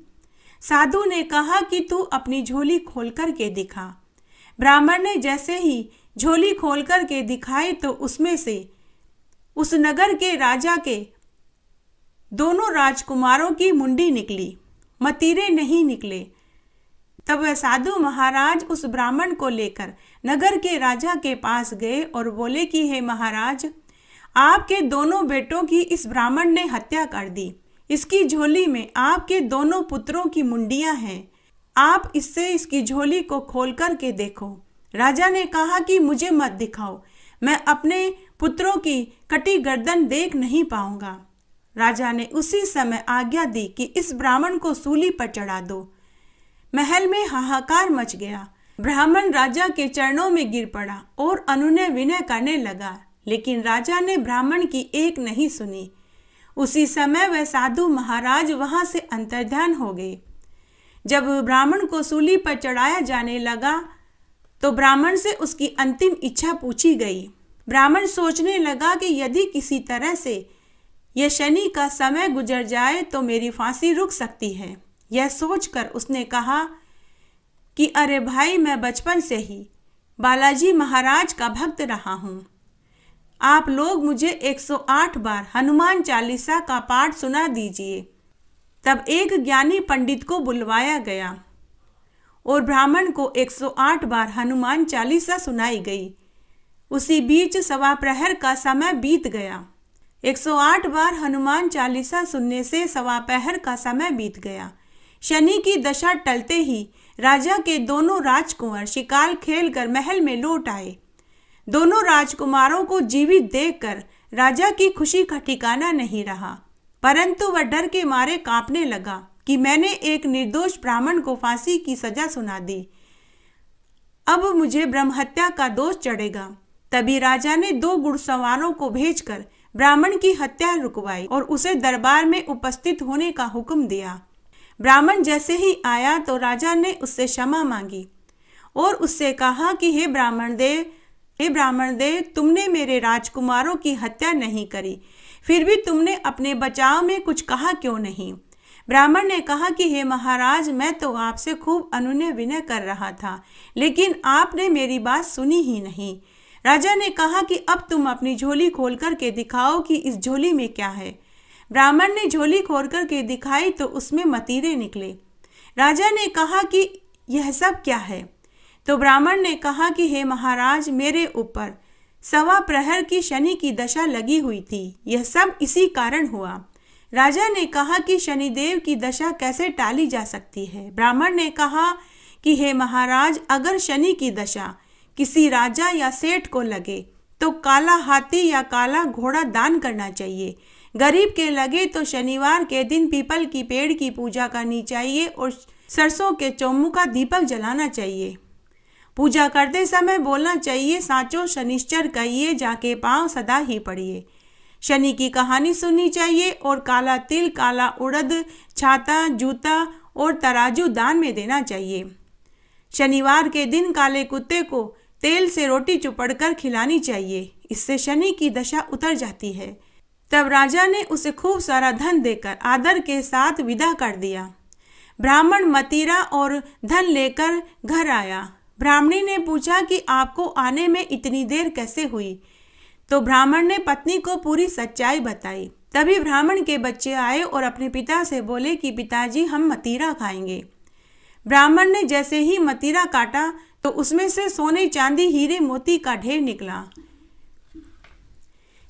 साधु ने कहा कि तू अपनी झोली खोल करके दिखा। ब्राह्मण ने जैसे ही झोली खोल करके दिखाई तो उसमें से उस नगर के राजा के दोनों राजकुमारों की मुंडी निकली, मतीरे नहीं निकले। तब वह साधु महाराज उस ब्राह्मण को लेकर नगर के राजा के पास गए और बोले कि हे महाराज, आपके दोनों बेटों की इस ब्राह्मण ने हत्या कर दी। इसकी झोली में आपके दोनों पुत्रों की मुंडियां हैं। आप इससे इसकी झोली को खोल करके देखो। राजा ने कहा कि मुझे मत दिखाओ, मैं अपने पुत्रों की कटी गर्दन देख नहीं पाऊंगा। राजा ने उसी समय आज्ञा दी कि इस ब्राह्मण को सूली पर चढ़ा दो। महल में हाहाकार मच गया। ब्राह्मण राजा के चरणों में गिर पड़ा और अनुनय विनय करने लगा, लेकिन राजा ने ब्राह्मण की एक नहीं सुनी। उसी समय वह साधु महाराज वहां से अंतर्ध्यान हो गए। जब ब्राह्मण को सूली पर चढ़ाया जाने लगा तो ब्राह्मण से उसकी अंतिम इच्छा पूछी गई। ब्राह्मण सोचने लगा कि यदि किसी तरह से यह शनि का समय गुजर जाए तो मेरी फांसी रुक सकती है। यह सोचकर उसने कहा कि अरे भाई, मैं बचपन से ही बालाजी महाराज का भक्त रहा हूँ। आप लोग मुझे 108 बार हनुमान चालीसा का पाठ सुना दीजिए। तब एक ज्ञानी पंडित को बुलवाया गया और ब्राह्मण को 108 बार हनुमान चालीसा सुनाई गई। उसी बीच 1.25 प्रहर का समय बीत गया। 108 बार हनुमान चालीसा सुनने से 1.25 प्रहर का समय बीत गया। शनि की दशा टलते ही राजा के दोनों राजकुमार शिकार खेलकर महल में लौट आए। दोनों राजकुमारों को जीवित देखकर राजा की खुशी का ठिकाना नहीं रहा, परंतु वह डर के मारे कांपने लगा कि मैंने एक निर्दोष ब्राह्मण को फांसी की सजा सुना दी। अब मुझे ब्रह्महत्या का दोष चढ़ेगा। तभी राजा ने 2 घुड़सवारों को भेजकर ब्राह्मण की हत्या रुकवाई और उसे दरबार में उपस्थित होने का हुक्म दिया। ब्राह्मण जैसे ही आया तो राजा ने उससे क्षमा मांगी और उससे कहा कि हे ब्राह्मण देव, तुमने मेरे राजकुमारों की हत्या नहीं करी, फिर भी तुमने अपने बचाव में कुछ कहा क्यों नहीं? ब्राह्मण ने कहा कि हे महाराज, मैं तो आपसे खूब अनुनय विनय कर रहा था, लेकिन आपने मेरी बात सुनी ही नहीं। राजा ने कहा कि अब तुम अपनी झोली खोल करके दिखाओ कि इस झोली में क्या है। ब्राह्मण ने झोली खोल करके दिखाई तो उसमें मतीरे निकले। राजा ने कहा कि यह सब क्या है? तो ब्राह्मण ने कहा कि हे महाराज, मेरे ऊपर 1.25 प्रहर की शनि की दशा लगी हुई थी। यह सब इसी कारण हुआ। राजा ने कहा कि शनिदेव की दशा कैसे टाली जा सकती है। ब्राह्मण ने कहा कि हे महाराज, अगर शनि की दशा किसी राजा या सेठ को लगे तो काला हाथी या काला घोड़ा दान करना चाहिए। गरीब के लगे तो शनिवार के दिन पीपल की पेड़ की पूजा करनी चाहिए और सरसों के चौमुखा दीपक जलाना चाहिए। पूजा करते समय बोलना चाहिए, साचो शनिश्चर कहिए, जाके पांव सदा ही पड़िए। शनि की कहानी सुननी चाहिए और काला तिल, काला उड़द, छाता, जूता और तराजू दान में देना चाहिए। शनिवार के दिन काले कुत्ते को तेल से रोटी चुपड़कर खिलानी चाहिए, इससे शनि की दशा उतर जाती है। तब राजा ने उसे खूब सारा धन देकर आदर के साथ विदा कर दिया। ब्राह्मण मदिरा और धन लेकर घर आया। ब्राह्मणी ने पूछा कि आपको आने में इतनी देर कैसे हुई? तो ब्राह्मण ने पत्नी को पूरी सच्चाई बताई। तभी ब्राह्मण के बच्चे आए और अपने पिता से बोले कि पिताजी, हम मदिरा खाएंगे। ब्राह्मण ने जैसे ही मदिरा काटा तो उसमें से सोने, चांदी, हीरे, मोती का ढेर निकला।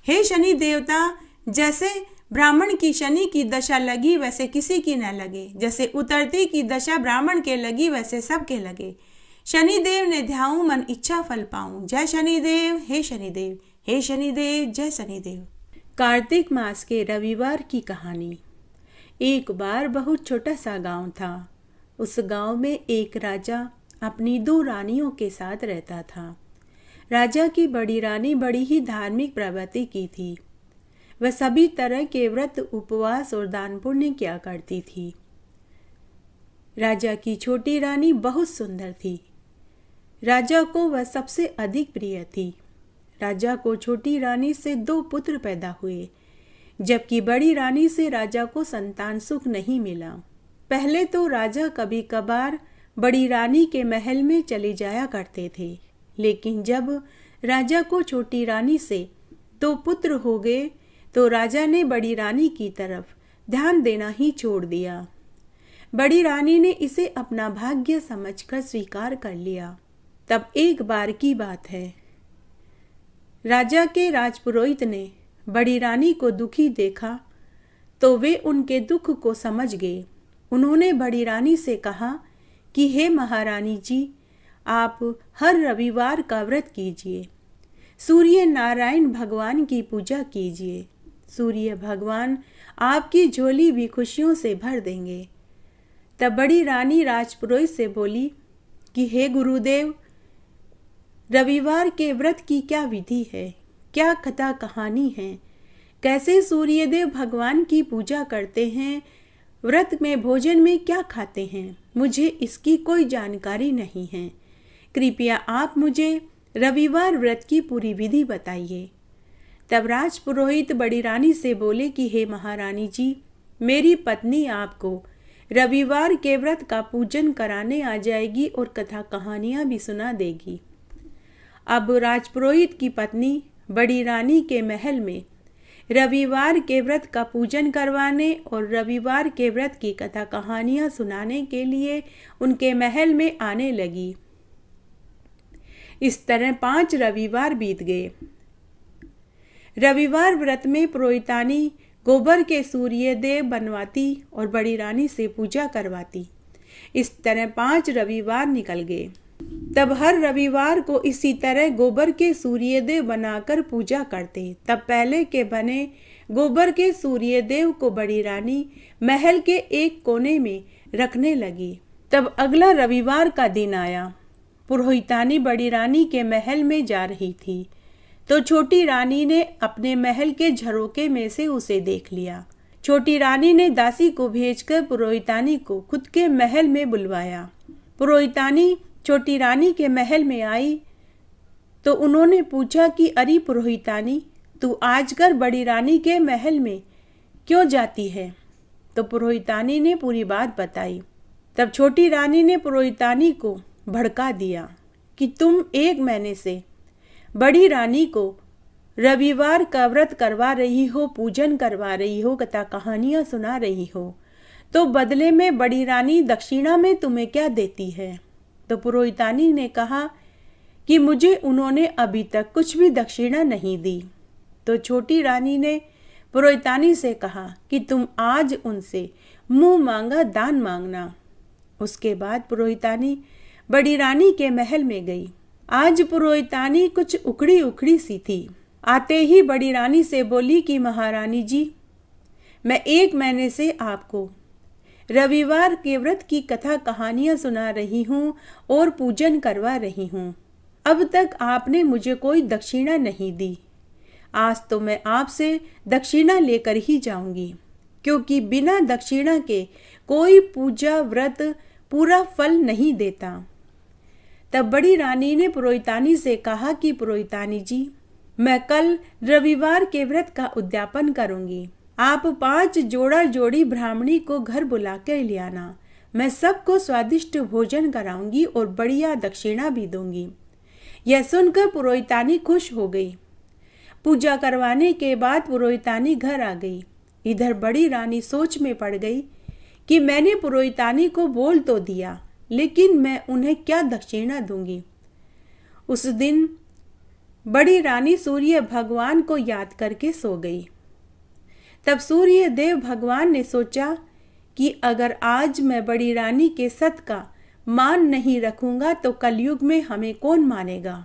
हे शनि देवता, जैसे ब्राह्मण की शनि की दशा लगी वैसे किसी की न लगे, जैसे उतरती की दशा ब्राह्मण के लगी वैसे सबके लगे। शनिदेव ने ध्याऊं मन इच्छा फल पाऊं। जय शनिदेव, हे शनिदेव, हे शनिदेव, जय शनिदेव। कार्तिक मास के रविवार की कहानी। एक बार बहुत छोटा सा गांव था। उस गांव में एक राजा अपनी 2 रानियों के साथ रहता था। राजा की बड़ी रानी बड़ी ही धार्मिक प्रवृत्ति की थी। वह सभी तरह के व्रत, उपवास और दान पुण्य किया करती थी। राजा की छोटी रानी बहुत सुंदर थी। राजा को वह सबसे अधिक प्रिय थी। राजा को छोटी रानी से 2 पुत्र पैदा हुए, जबकि बड़ी रानी से राजा को संतान सुख नहीं मिला। पहले तो राजा कभी कभार बड़ी रानी के महल में चले जाया करते थे, लेकिन जब राजा को छोटी रानी से 2 पुत्र हो गए तो राजा ने बड़ी रानी की तरफ ध्यान देना ही छोड़ दिया। बड़ी रानी ने इसे अपना भाग्य समझकर स्वीकार कर लिया। तब एक बार की बात है, राजा के राजपुरोहित ने बड़ी रानी को दुखी देखा तो वे उनके दुख को समझ गए। उन्होंने बड़ी रानी से कहा कि हे महारानी जी, आप हर रविवार का व्रत कीजिए, सूर्य नारायण भगवान की पूजा कीजिए। सूर्य भगवान आपकी झोली भी खुशियों से भर देंगे। तब बड़ी रानी राजपुरोहित से बोली कि हे गुरुदेव, रविवार के व्रत की क्या विधि है, क्या कथा कहानी है, कैसे सूर्यदेव भगवान की पूजा करते हैं, व्रत में भोजन में क्या खाते हैं, मुझे इसकी कोई जानकारी नहीं है। कृपया आप मुझे रविवार व्रत की पूरी विधि बताइए। तब राजपुरोहित बड़ी रानी से बोले कि हे महारानी जी, मेरी पत्नी आपको रविवार के व्रत का पूजन कराने आ जाएगी और कथा कहानियाँ भी सुना देगी। अब राजपुरोहित की पत्नी बड़ी रानी के महल में रविवार के व्रत का पूजन करवाने और रविवार के व्रत की कथा कहानियाँ सुनाने के लिए उनके महल में आने लगी। इस तरह 5 रविवार बीत गए। रविवार व्रत में पुरोहितानी गोबर के सूर्यदेव बनवाती और बड़ी रानी से पूजा करवाती। इस तरह 5 रविवार निकल गए। तब हर रविवार को इसी तरह गोबर के सूर्यदेव बनाकर पूजा करते। तब पहले के बने गोबर के सूर्यदेव को बड़ी रानी महल के एक कोने में रखने लगी। तब अगला रविवार का दिन आया। पुरोहितानी बड़ी रानी के महल में जा रही थी तो छोटी रानी ने अपने महल के झरोके में से उसे देख लिया। छोटी रानी ने दासी को भेजकर पुरोहितानी को खुद के महल में बुलवाया। पुरोहितानी छोटी रानी के महल में आई तो उन्होंने पूछा कि अरे पुरोहितानी, तू आजकल बड़ी रानी के महल में क्यों जाती है? तो पुरोहितानी ने पूरी बात बताई। तब छोटी रानी ने पुरोहितानी को भड़का दिया कि तुम 1 महीने से बड़ी रानी को रविवार का व्रत करवा रही हो, पूजन करवा रही हो, कथा कहानियाँ सुना रही हो, तो बदले में बड़ी रानी दक्षिणा में तुम्हें क्या देती है? तो पुरोहितानी ने कहा कि मुझे उन्होंने अभी तक कुछ भी दक्षिणा नहीं दी। तो छोटी रानी ने पुरोहितानी से कहा कि तुम आज उनसे मुंह मांगा दान मांगना। उसके बाद पुरोहितानी बड़ी रानी के महल में गई। आज पुरोहितानी कुछ उखड़ी उखड़ी सी थी। आते ही बड़ी रानी से बोली कि महारानी जी, मैं 1 महीने से आपको रविवार के व्रत की कथा कहानियां सुना रही हूँ और पूजन करवा रही हूँ। अब तक आपने मुझे कोई दक्षिणा नहीं दी। आज तो मैं आपसे दक्षिणा लेकर ही जाऊंगी, क्योंकि बिना दक्षिणा के कोई पूजा व्रत पूरा फल नहीं देता। तब बड़ी रानी ने पुरोहितानी से कहा कि पुरोहितानी जी, मैं कल रविवार के व्रत का उद्यापन करूंगी। आप 5 जोड़ा जोड़ी ब्राह्मणी को घर बुला कर ले आना। मैं सबको स्वादिष्ट भोजन कराऊंगी और बढ़िया दक्षिणा भी दूंगी। यह सुनकर पुरोहितानी खुश हो गई। पूजा करवाने के बाद पुरोहितानी घर आ गई। इधर बड़ी रानी सोच में पड़ गई कि मैंने पुरोहितानी को बोल तो दिया, लेकिन मैं उन्हें क्या दक्षिणा दूंगी। उस दिन बड़ी रानी सूर्य भगवान को याद करके सो गई। तब सूर्य देव भगवान ने सोचा कि अगर आज मैं बड़ी रानी के सत का मान नहीं रखूंगा तो कलयुग में हमें कौन मानेगा।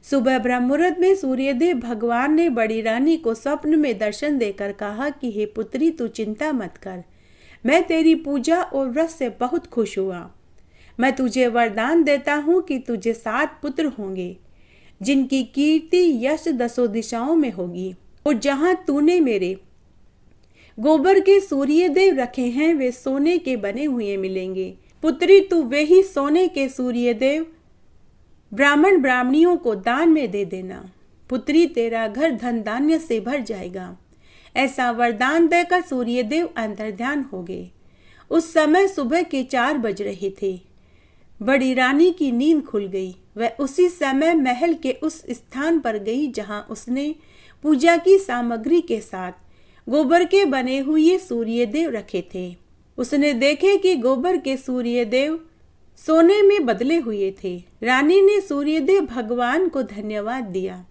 सुबह ब्रह्म मुहूर्त में सूर्यदेव भगवान ने बड़ी रानी को स्वप्न में दर्शन देकर कहा कि हे पुत्री, तू चिंता मत कर, मैं तेरी पूजा और व्रत से बहुत खुश हुआ। मैं तुझे वरदान देता हूँ कि तुझे 7 पुत्र होंगे, जिनकी कीर्ति यश 10 दिशाओं में होगी। और जहाँ तूने मेरे गोबर के सूर्यदेव रखे हैं वे सोने के बने हुए मिलेंगे। पुत्री, तू वे ही सोने के सूर्यदेव ब्राह्मण ब्राह्मणियों को दान में दे देना। पुत्री, तेरा घर धन धान्य से भर जाएगा। ऐसा वरदान देकर सूर्यदेव अंतर्ध्यान हो गए। उस समय सुबह के 4 बज रहे थे। बड़ी रानी की नींद खुल गई। वह उसी समय महल के उस स्थान पर गई जहां उसने पूजा की सामग्री के साथ गोबर के बने हुए सूर्यदेव रखे थे। उसने देखे कि गोबर के सूर्यदेव सोने में बदले हुए थे। रानी ने सूर्यदेव भगवान को धन्यवाद दिया।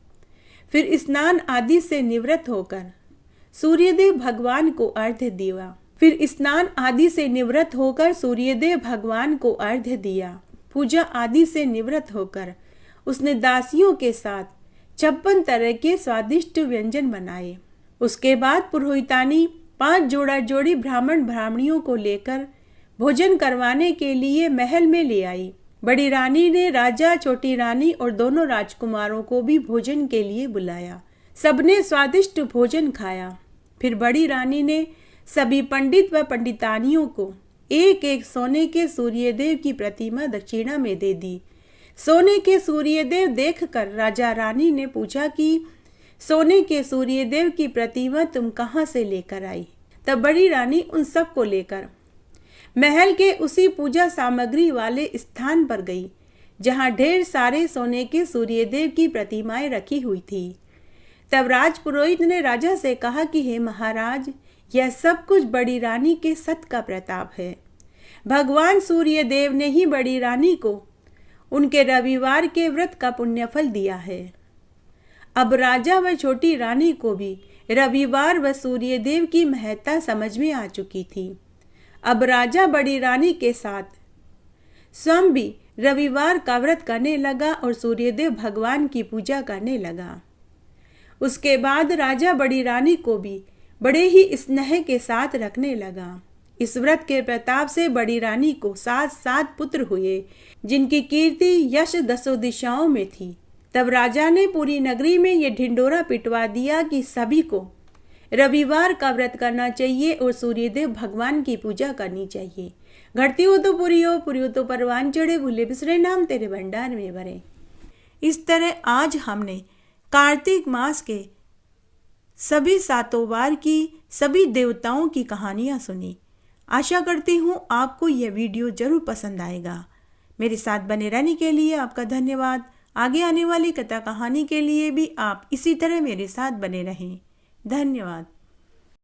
फिर स्नान आदि से निवृत्त होकर सूर्यदेव भगवान को अर्घ्य दिया। पूजा आदि से निवृत्त होकर उसने दासियों के साथ 56 तरह के स्वादिष्ट व्यंजन बनाए। उसके बाद पुरोहितानी 5 जोड़ा जोड़ी ब्राह्मण ब्राह्मणियों को लेकर भोजन करवाने के लिए महल में ले आई। बड़ी रानी ने राजा, छोटी रानी और दोनों राजकुमारों को भी भोजन के लिए बुलाया। सबने स्वादिष्ट भोजन खाया। फिर बड़ी रानी ने सभी पंडित व पंडितानियों को 1-1 सोने के सूर्यदेव की प्रतिमा दक्षिणा में दे दी। सोने के सूर्यदेव देखकर राजा रानी ने पूछा कि सोने के सूर्यदेव की प्रतिमा तुम कहाँ से लेकर आई। तब बड़ी रानी उन सब को लेकर महल के उसी पूजा सामग्री वाले स्थान पर गई जहाँ ढेर सारे सोने के सूर्यदेव की प्रतिमाएं रखी हुई थी। तब राजपुरोहित ने राजा से कहा कि हे महाराज, यह सब कुछ बड़ी रानी के सत का प्रताप है। भगवान सूर्यदेव ने ही बड़ी रानी को उनके रविवार के व्रत का पुण्यफल दिया है। अब राजा व छोटी रानी को भी रविवार व सूर्यदेव की महत्ता समझ में आ चुकी थी। अब राजा बड़ी रानी के साथ स्वयं भी रविवार का व्रत करने लगा और सूर्यदेव भगवान की पूजा करने लगा। उसके बाद राजा बड़ी रानी को भी बड़े ही स्नेह के साथ रखने लगा। इस व्रत के प्रताप से बड़ी रानी को 7 पुत्र हुए, जिनकी कीर्ति यश 10 दिशाओं में थी। तब राजा ने पूरी नगरी में ये ढिंडोरा पिटवा दिया कि सभी को रविवार का व्रत करना चाहिए और सूर्यदेव भगवान की पूजा करनी चाहिए। घटती हो तो पूरी हो तो परवान चढ़े, भूले बिसरे नाम तेरे भंडार में भरे। इस तरह आज हमने कार्तिक मास के सभी 7 वार की सभी देवताओं की कहानियाँ सुनी। आशा करती हूँ आपको यह वीडियो जरूर पसंद आएगा। मेरे साथ बने रहने के लिए आपका धन्यवाद। आगे आने वाली कथा कहानी के लिए भी आप इसी तरह मेरे साथ बने रहें। धन्यवाद।